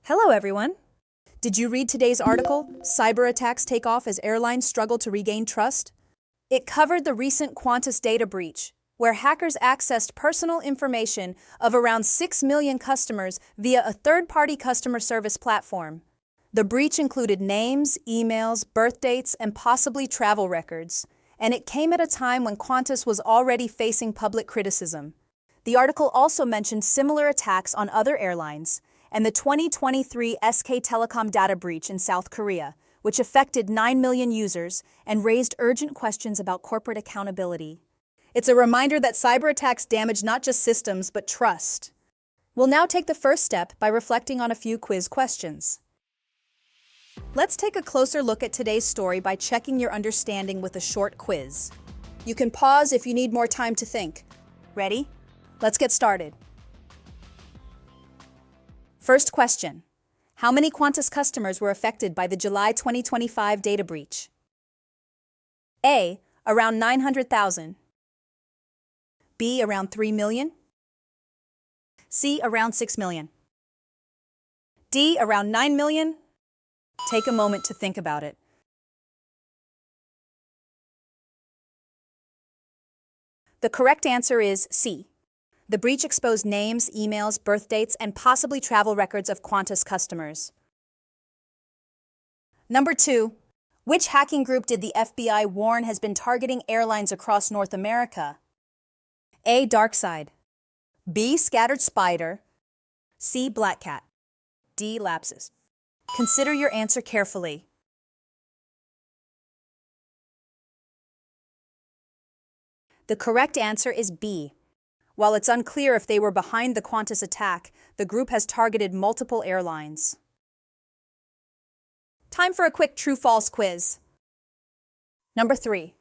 Hello, everyone. Did you read today's article, Cyberattacks Take Off as Airlines Struggle to Regain Trust? It covered the recent Qantas data breach, where hackers accessed personal information of around 6 million customers via a third-party customer service platform. The breach included names, emails, birth dates, and possibly travel records, and it came at a time when Qantas was already facing public criticism. The article also mentioned similar attacks on other airlines, and the 2023 SK Telecom data breach in South Korea, which affected 9 million users and raised urgent questions about corporate accountability. It's a reminder that cyber attacks damage not just systems, but trust. We'll now take the first step by reflecting on a few quiz questions. Let's take a closer look at today's story by checking your understanding with a short quiz. You can pause if you need more time to think. Ready? Let's get started. First question. How many Qantas customers were affected by the July 2025 data breach? A. Around 900,000. B. Around 3 million. C. Around 6 million. D. Around 9 million. Take a moment to think about it. The correct answer is C. The breach exposed names, emails, birth dates, and possibly travel records of Qantas customers. Number 2. Which hacking group did the FBI warn has been targeting airlines across North America? A. DarkSide. B. Scattered Spider. C. Black Cat. D. Lapsus. Consider your answer carefully. The correct answer is B. While it's unclear if they were behind the Qantas attack, the group has targeted multiple airlines. Time for a quick true-false quiz. Number 3.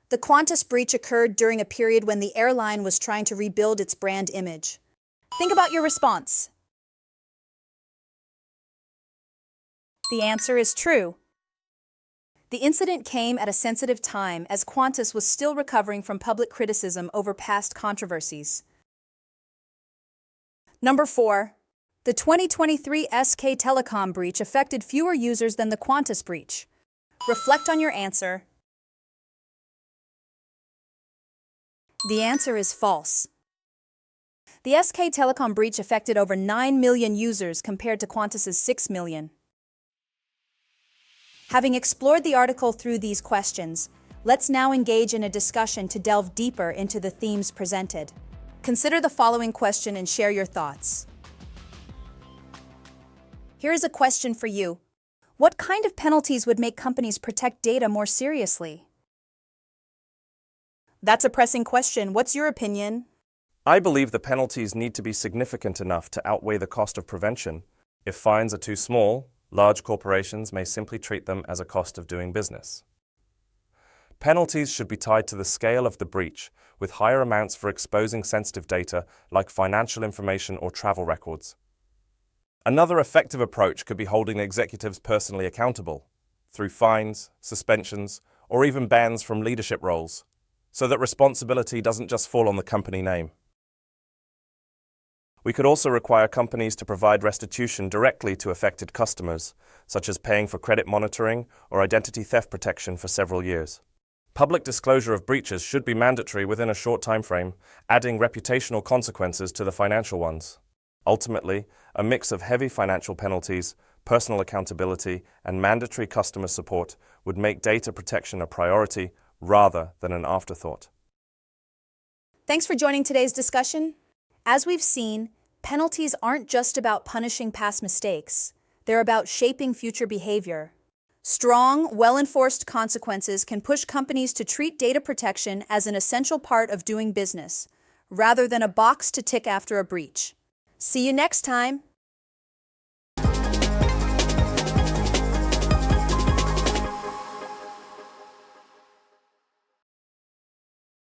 The Qantas breach occurred during a period when the airline was trying to rebuild its brand image. Think about your response. The answer is true. The incident came at a sensitive time as Qantas was still recovering from public criticism over past controversies. Number 4. The 2023 SK Telecom breach affected fewer users than the Qantas breach. Reflect on your answer. The answer is false. The SK Telecom breach affected over 9 million users compared to Qantas's 6 million. Having explored the article through these questions, let's now engage in a discussion to delve deeper into the themes presented. Consider the following question and share your thoughts. Here is a question for you. What kind of penalties would make companies protect data more seriously? That's a pressing question. What's your opinion? I believe the penalties need to be significant enough to outweigh the cost of prevention. If fines are too small, large corporations may simply treat them as a cost of doing business. Penalties should be tied to the scale of the breach, with higher amounts for exposing sensitive data like financial information or travel records. Another effective approach could be holding executives personally accountable, through fines, suspensions, or even bans from leadership roles, so that responsibility doesn't just fall on the company name. We could also require companies to provide restitution directly to affected customers, such as paying for credit monitoring or identity theft protection for several years. Public disclosure of breaches should be mandatory within a short time frame, adding reputational consequences to the financial ones. Ultimately, a mix of heavy financial penalties, personal accountability, and mandatory customer support would make data protection a priority rather than an afterthought. Thanks for joining today's discussion. As we've seen, penalties aren't just about punishing past mistakes. They're about shaping future behavior. Strong, well-enforced consequences can push companies to treat data protection as an essential part of doing business, rather than a box to tick after a breach. See you next time!